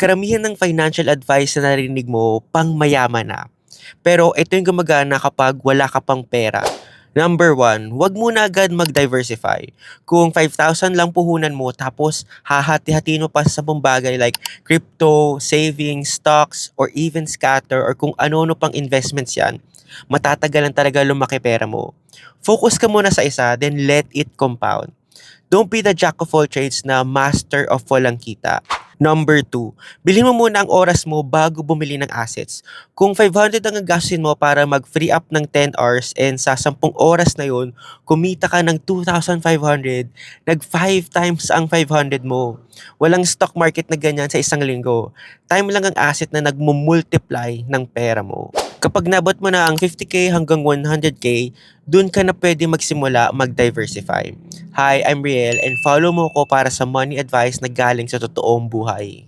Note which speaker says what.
Speaker 1: Karamihan ng financial advice na narinig mo, pang mayaman na. Pero ito yung gumagana kapag wala ka pang pera. Number one, wag muna agad mag-diversify. Kung 5,000 lang puhunan mo tapos hahati-hatiin mo pa sa 10 bagay like crypto, savings, stocks, or even scatter or kung ano-ano pang investments yan, matatagalan talaga lumaki pera mo. Focus ka muna sa isa, then let it compound. Don't be the jack of all trades na master of walang kita. Number two, bilhin mo muna ang oras mo bago bumili ng assets. Kung 500 ang gagastusin mo para mag-free up ng 10 hours and sa 10 oras na yun, kumita ka ng 2,500, nag 5 times ang 500 mo. Walang stock market na ganyan sa isang linggo. Time lang ang asset na nagmumultiply ng pera mo. Kapag nabot mo na ang 50k hanggang 100k, dun ka na pwede magsimula mag-diversify. Hi, I'm Riel and follow mo ko para sa money advice na galing sa totoong buhay.